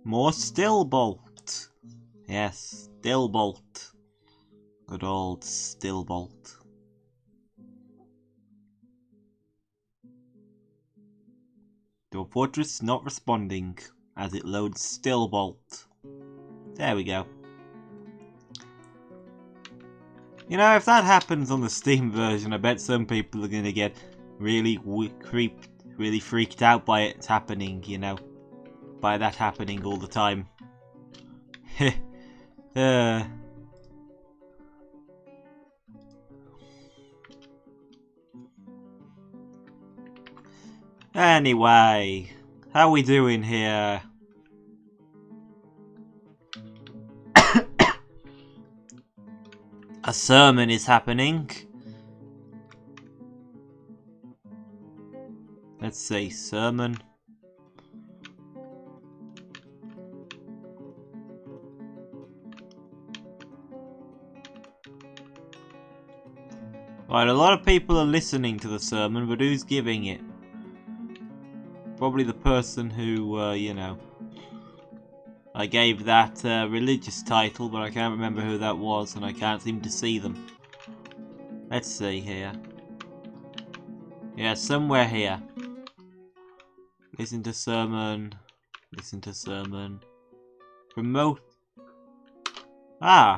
More Stillbolt. Yes, Stillbolt. Good old Stillbolt. Dwarf Fortress not responding as it loads Stillbolt. There we go. You know, if that happens on the Steam version, I bet some people are going to get really freaked out by it happening, you know. By that happening all the time. Anyway, how we doing here? A sermon is happening. Let's see, sermon. Right, a lot of people are listening to the sermon, but who's giving it? Probably the person who, you know, I gave that religious title, but I can't remember who that was, and I can't seem to see them. Let's see here. Yeah, somewhere here. Listen to sermon. Listen to sermon. Promote. They're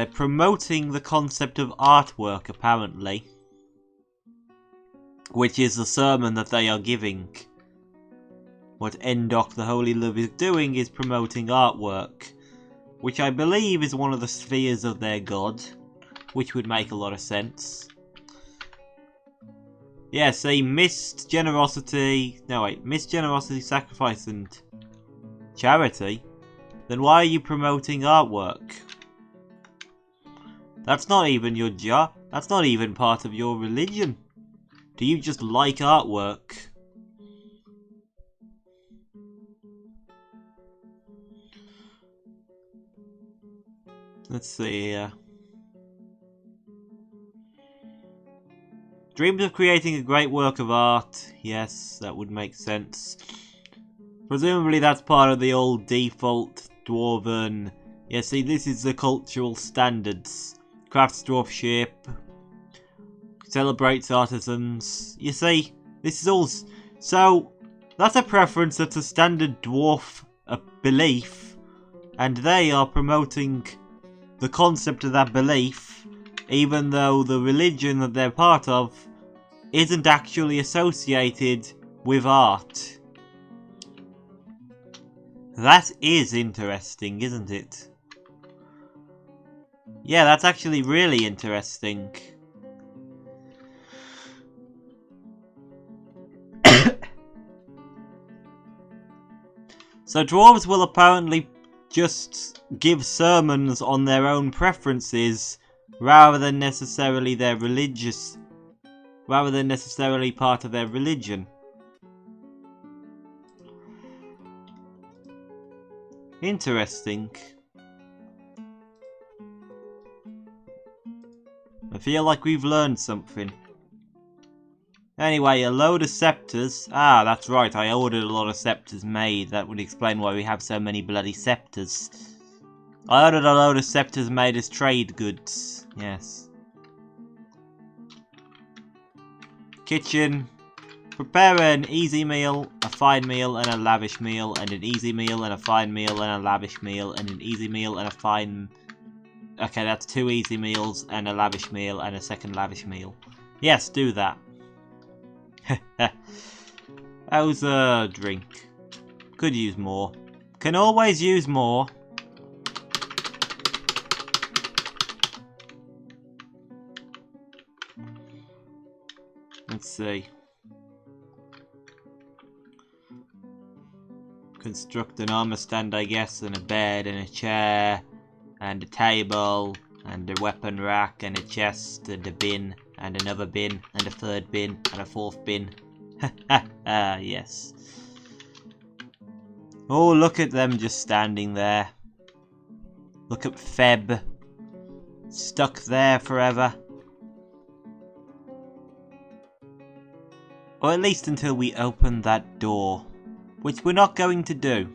promoting the concept of artwork, apparently. Which is the sermon that they are giving. What Endok the Holy Love is doing is promoting artwork. Which I believe is one of the spheres of their god. Which would make a lot of sense. Yeah, see, missed generosity, sacrifice, and charity. Then why are you promoting artwork? That's not even your job. That's not even part of your religion. Do you just like artwork? Let's see here. Dreams of creating a great work of art. Yes, that would make sense. Presumably that's part of the old default dwarven. Yeah, see, this is the cultural standards. Crafts dwarfship. Celebrates artisans. You see, this is all. So, that's a preference, that's a standard dwarf belief. And they are promoting the concept of that belief, even though the religion that they're part of isn't actually associated with art. That is interesting, isn't it? Yeah, that's actually really interesting. So dwarves will apparently just give sermons on their own preferences rather than necessarily part of their religion. Interesting. I feel like we've learned something. Anyway, a load of scepters. Ah, that's right, I ordered a lot of scepters made. That would explain why we have so many bloody scepters. I ordered a load of scepters made as trade goods. Yes. Kitchen. Prepare an easy meal, a fine meal, and a lavish meal, and an easy meal, and a fine meal, and a lavish meal, and an easy meal, and a fine... Okay, that's 2 easy meals, and a lavish meal, and a second lavish meal. Yes, do that. How's a drink? Could use more. Can always use more. Let's see. Construct an armor stand, I guess, and a bed, and a chair, and a table, and a weapon rack, and a chest, and a bin, and another bin, and a third bin, and a fourth bin. Yes. Oh, look at them just standing there. Look at Feb. Stuck there forever. Or at least until we open that door. which we're not going to do.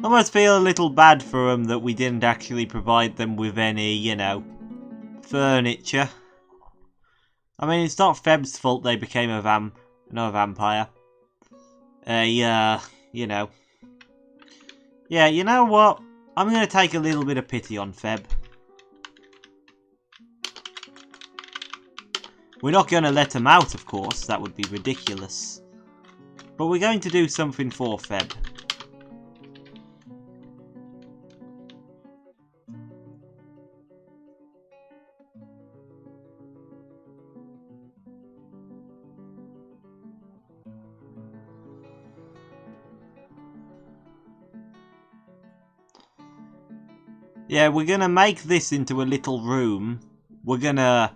I almost feel a little bad for them that we didn't actually provide them with any, you know, furniture. I mean, it's not Feb's fault they became a vampire. You know. Yeah, you know what? I'm going to take a little bit of pity on Feb. We're not going to let him out, of course. That would be ridiculous. But we're going to do something for Feb. Yeah, we're gonna make this into a little room. We're gonna...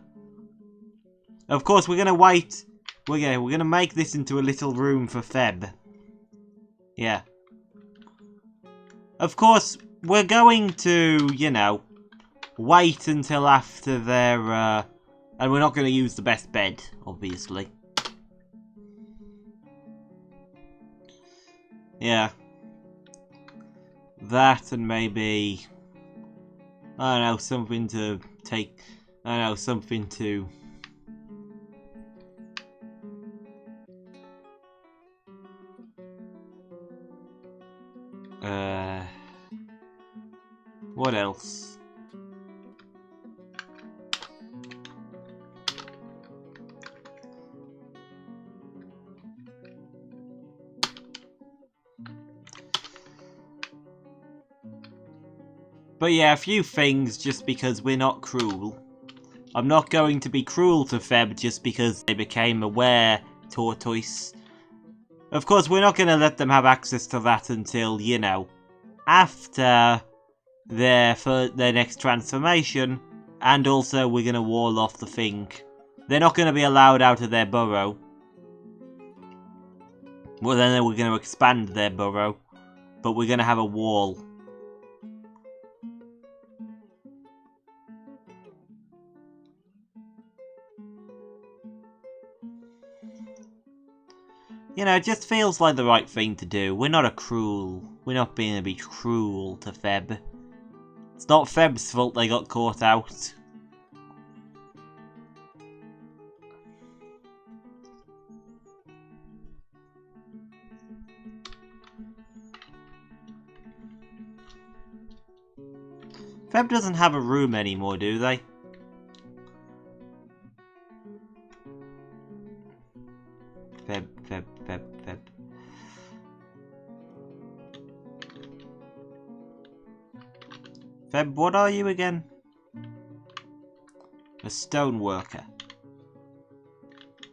Of course, we're gonna wait. We're gonna make this into a little room for Feb. Yeah. Of course, we're going to, you know, wait until after their... and we're not gonna use the best bed, obviously. Yeah. That and maybe... I don't know, something to take... I don't know, something to... What else? But yeah, a few things just because we're not cruel. I'm not going to be cruel to Feb just because they became a Weretortoise. Of course, we're not going to let them have access to that until, you know, after their next transformation. And also, we're going to wall off the thing. They're not going to be allowed out of their burrow. Well, then we're going to expand their burrow. But we're going to have a wall. You know, it just feels like the right thing to do. We're not we're not being a bit cruel to Feb. It's not Feb's fault they got caught out. Feb doesn't have a room anymore, do they? Feb. Feb, what are you again? A stoneworker.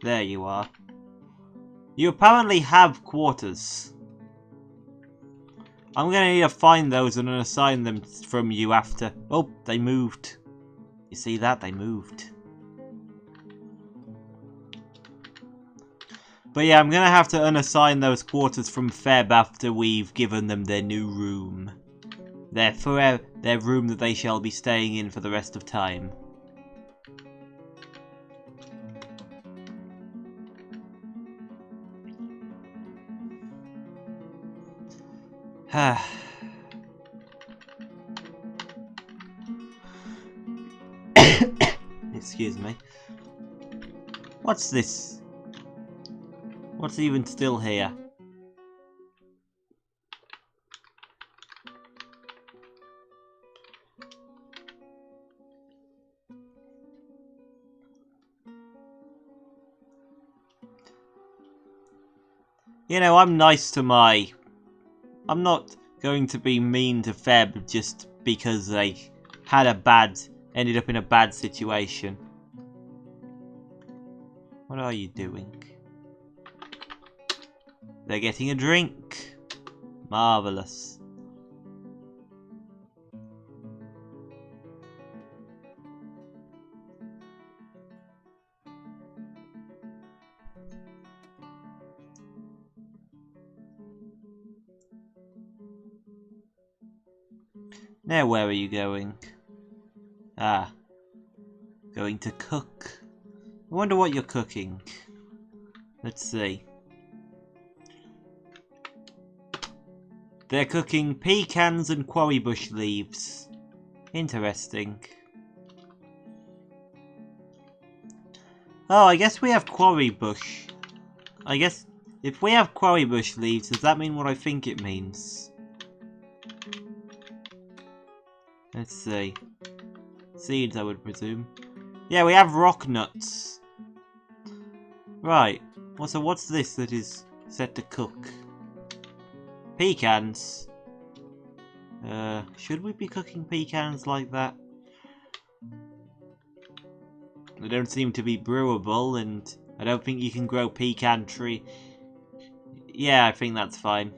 There you are. You apparently have quarters. I'm gonna need to find those and assign them from you after. Oh, they moved. You see that? They moved. But yeah, I'm gonna have to unassign those quarters from Feb after we've given them their new room. Their room that they shall be staying in for the rest of time. Excuse me. What's this? What's even still here? You know, I'm nice to I'm not going to be mean to Feb just because they ended up in a bad situation. What are you doing? They're getting a drink. Marvellous. Now where are you going? Ah. Going to cook. I wonder what you're cooking. Let's see. They're cooking pecans and quarry bush leaves. Interesting. Oh, I guess we have quarry bush. I guess if we have quarry bush leaves, does that mean what I think it means? Let's see. Seeds, I would presume. Yeah, we have rock nuts. Right. Well, so what's this that is set to cook? Pecans. Should we be cooking pecans like that? They don't seem to be brewable, and I don't think you can grow pecan tree. Yeah, I think that's fine.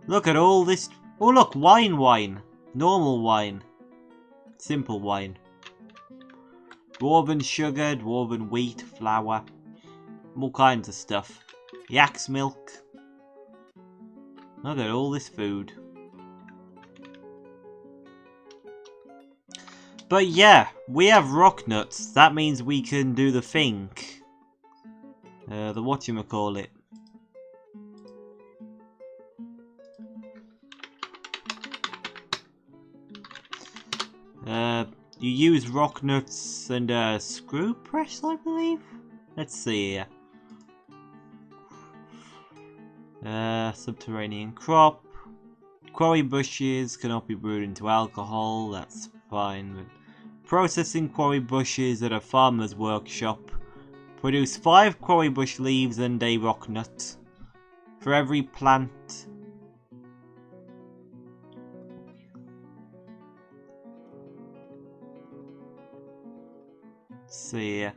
Look at all this. Oh, look, wine. Normal wine. Simple wine. Dwarven sugar, dwarven wheat, flour. All kinds of stuff. Yak's milk. Look at all this food. But yeah, we have rock nuts. That means we can do the thing. The whatchamacallit. You use rock nuts and a screw press, I believe? Let's see here. Subterranean crop. Quarry bushes cannot be brewed into alcohol, that's fine. But processing quarry bushes at a farmer's workshop. Produce 5 quarry bush leaves and a rock nut. For every plant. Let's see here.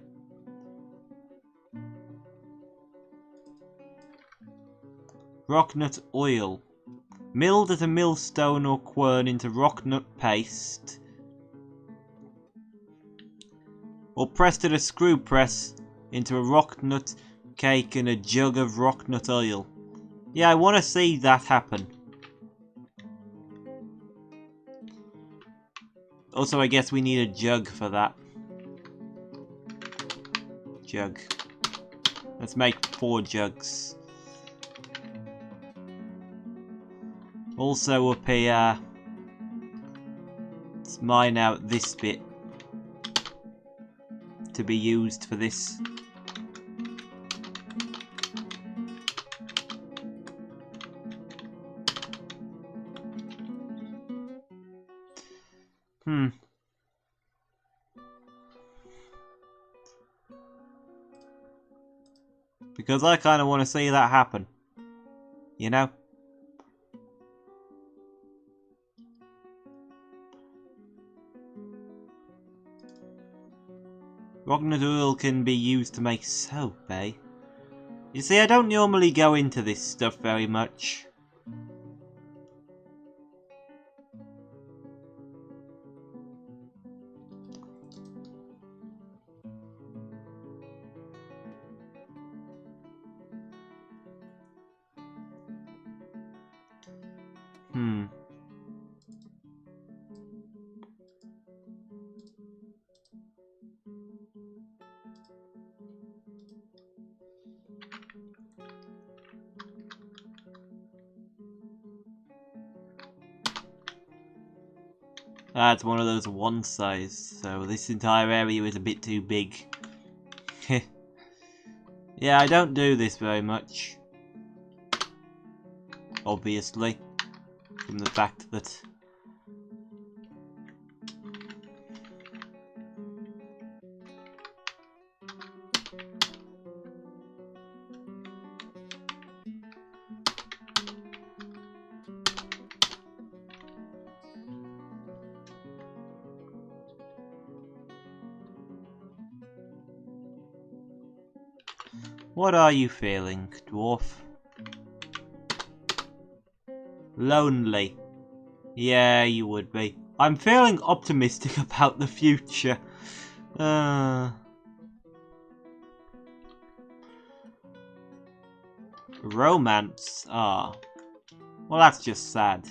Rock nut oil. Milled at a millstone or quern into rock nut paste. Or pressed at a screw press into a rock nut cake and a jug of rock nut oil. Yeah, I want to see that happen. Also, I guess we need a jug for that. Jug. Let's make 4 jugs. Also up here, let's mine out this bit to be used for this. Because I kind of want to see that happen. You know? Rock nut oil can be used to make soap, eh? You see, I don't normally go into this stuff very much. That's one of those one size, so this entire area is a bit too big. Yeah, I don't do this very much. Obviously. From the fact that... What are you feeling, Dwarf? Lonely. Yeah, you would be. I'm feeling optimistic about the future. Romance? Ah. Well, that's just sad.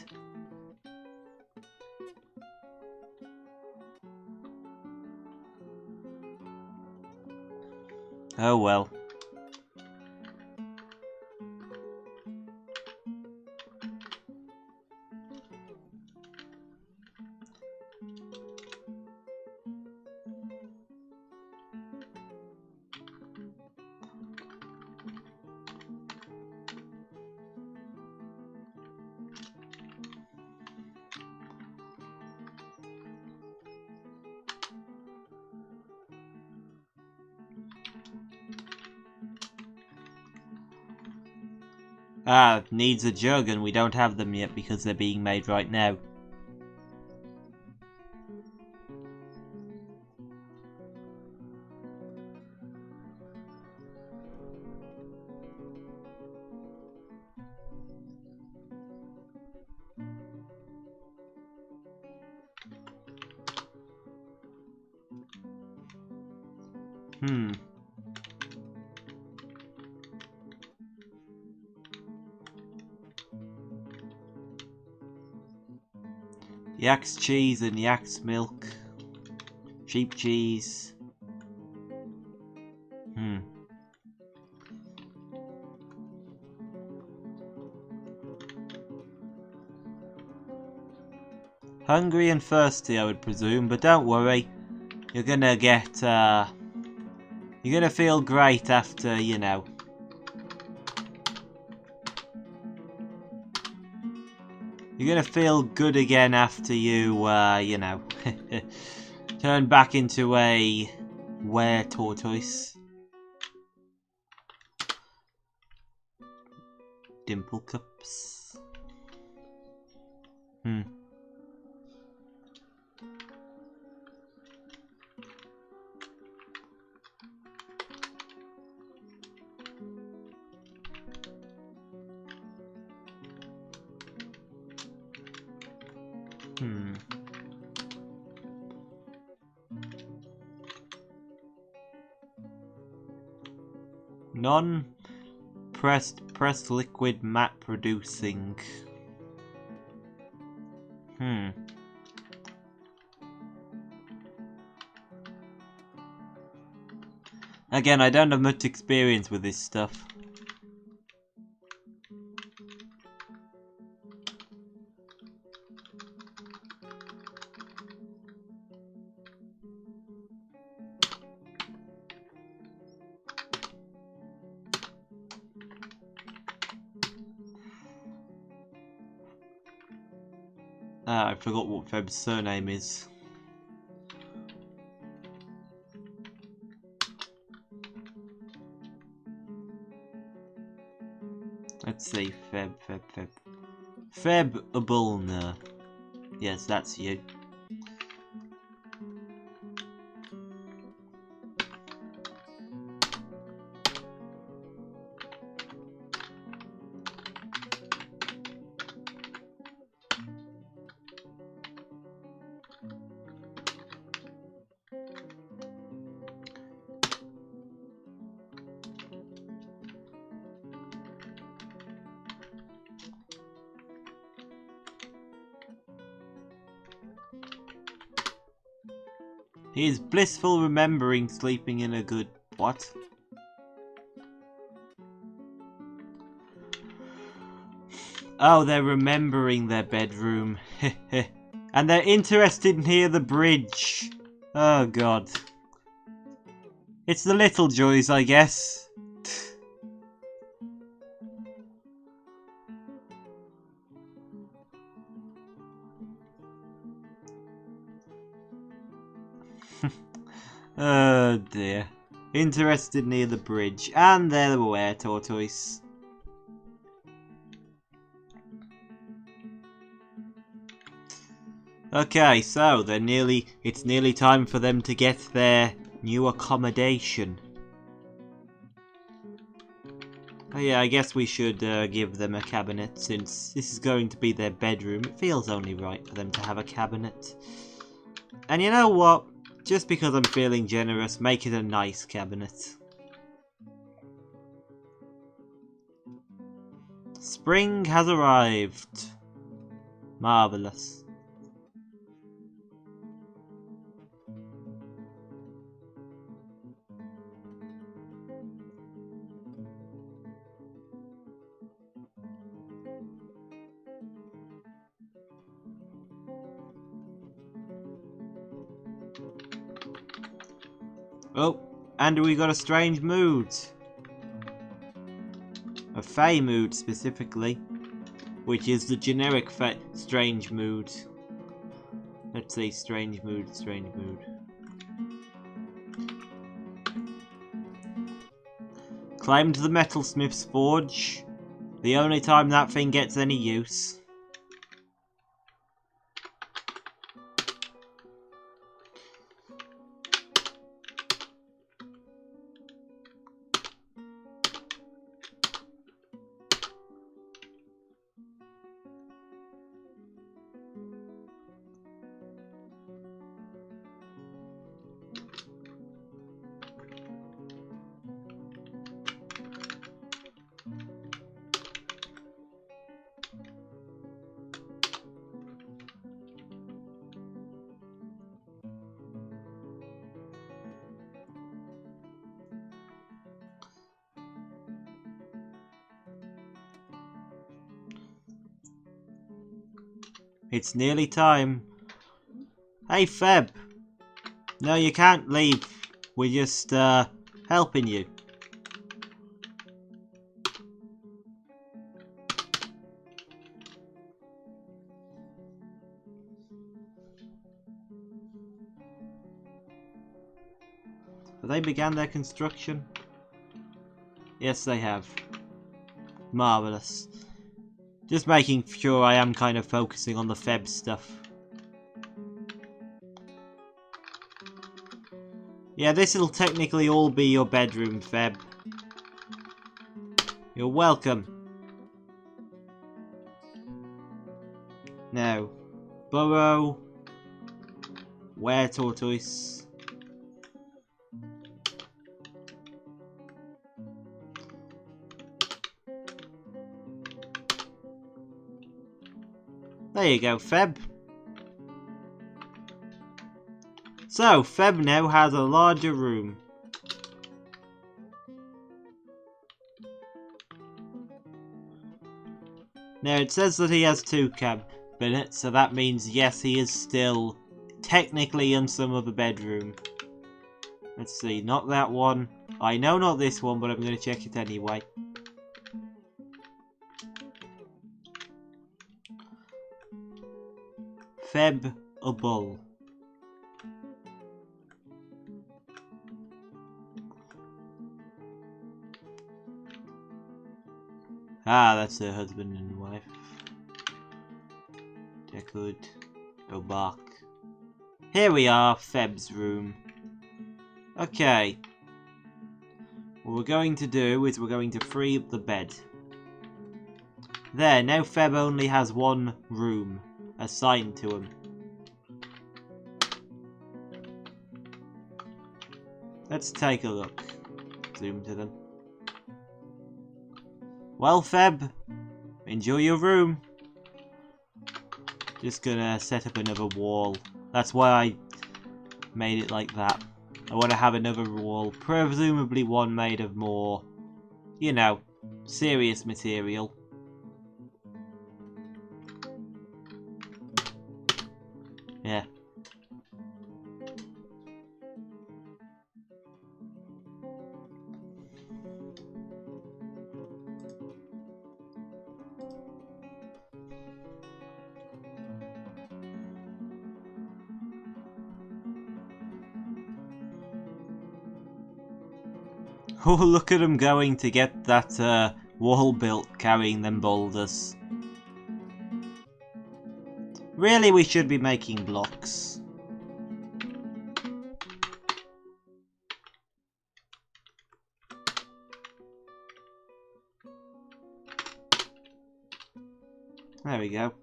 Oh well. Ah, needs a jug, and we don't have them yet because they're being made right now. Yak's cheese and yak's milk. Sheep cheese. Hungry and thirsty, I would presume, but don't worry. You're gonna get, you're gonna feel great after, you know. You're gonna feel good again after you, you know, turn back into a Weretortoise. Dimple cups. Pressed liquid matte producing. Again, I don't have much experience with this stuff. I forgot what Feb's surname is. Let's see, Feb Abulner. Yes, that's you. He is blissful remembering sleeping in a good... What? Oh, they're remembering their bedroom. And they're interested near the bridge. Oh, God. It's the little joys, I guess. Oh dear. Interested near the bridge. And there the Weretortoise. Okay, so it's nearly time for them to get their new accommodation. Oh yeah, I guess we should give them a cabinet, since this is going to be their bedroom. It feels only right for them to have a cabinet. And you know what? Just because I'm feeling generous, make it a nice cabinet. Spring has arrived. Marvelous. Oh, and we got a strange mood. A Fey mood specifically, which is the generic strange mood. Let's say strange mood, strange mood. Climbed the metalsmith's forge. The only time that thing gets any use. It's nearly time. Hey Feb! No, you can't leave. We're just helping you. Have they began their construction? Yes, they have. Marvellous. Just making sure I am kind of focusing on the Feb stuff. Yeah, this'll technically all be your bedroom, Feb. You're welcome. Now, Burrow, Weretortoise. There you go, Feb. So, Feb now has a larger room. Now, it says that he has 2 cabinets, so that means, yes, he is still technically in some other bedroom. Let's see, not that one. I know not this one, but I'm going to check it anyway. Feb a bull. Ah, that's her husband and wife. Deckwood. O'Bark. Here we are, Feb's room. Okay. What we're going to do is we're going to free up the bed. There, now Feb only has 1 room assigned to him. Let's take a look. Zoom to them. Well, Feb, enjoy your room. Just gonna set up another wall. That's why I made it like that. I want to have another wall, presumably one made of more, you know, serious material. Yeah. Oh, look at them going to get that wall built carrying them boulders. Really, we should be making blocks. There we go.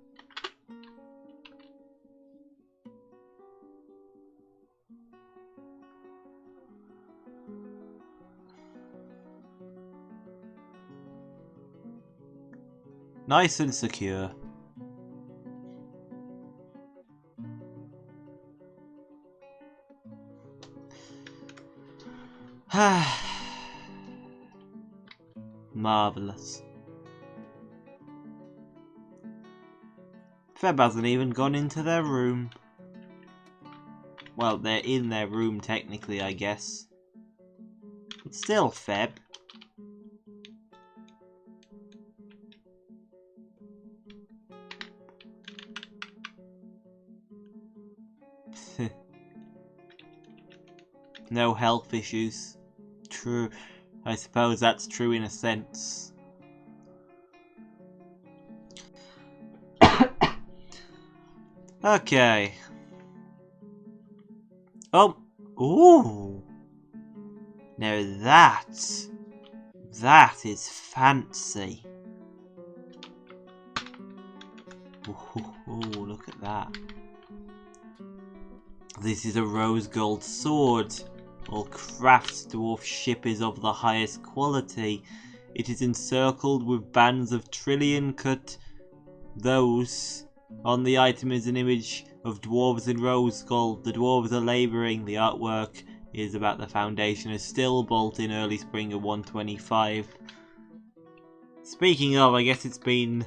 Nice and secure. Marvellous. Feb hasn't even gone into their room. Well, they're in their room technically, I guess. But still, Feb. No health issues. True. I suppose that's true in a sense. Okay. Oh. Ooh. Now that is fancy. Ooh, look at that. This is a rose gold sword. All crafts dwarf ship is of the highest quality. It is encircled with bands of trillion cut. Those on the item is an image of dwarves in rose gold. The dwarves are labouring. The artwork is about the foundation of Stillbolt in early spring of 125. Speaking of, I guess it's been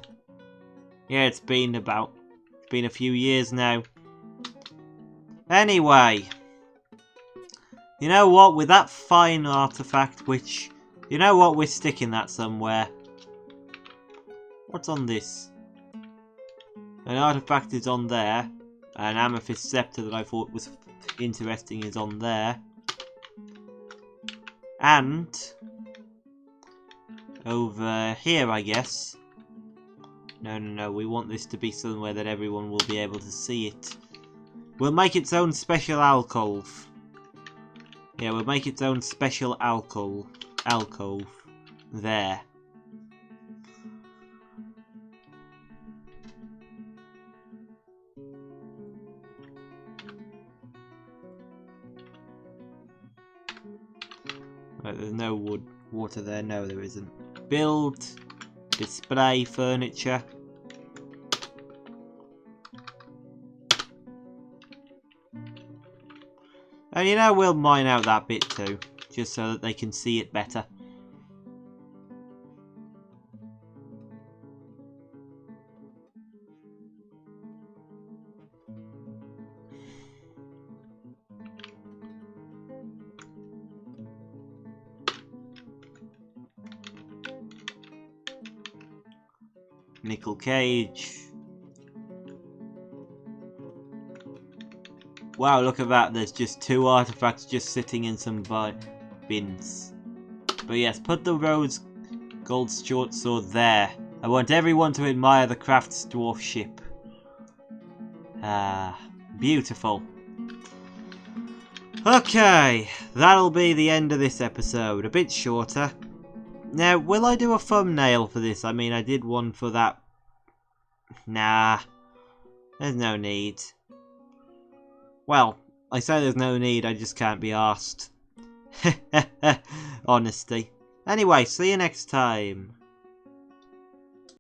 a few years now. Anyway, you know what, with that fine artifact, which, you know what, we're sticking that somewhere. What's on this? An artifact is on there. An amethyst scepter that I thought was interesting is on there. And over here, I guess. No, we want this to be somewhere that everyone will be able to see it. We'll make its own special alcove. Yeah, we'll make its own special alcove. There. Right, there's no water there. No, there isn't. Build. Display furniture. And you know, we'll mine out that bit too, just so that they can see it better. Nickel cage. Wow, look at that. There's just 2 artifacts just sitting in some bins. But yes, put the rose gold short sword there. I want everyone to admire the crafts dwarf ship. Beautiful. Okay, that'll be the end of this episode. A bit shorter. Now, will I do a thumbnail for this? I mean, I did one for that. Nah, there's no need. Well, I say there's no need, I just can't be arsed. Honesty. Anyway, see you next time.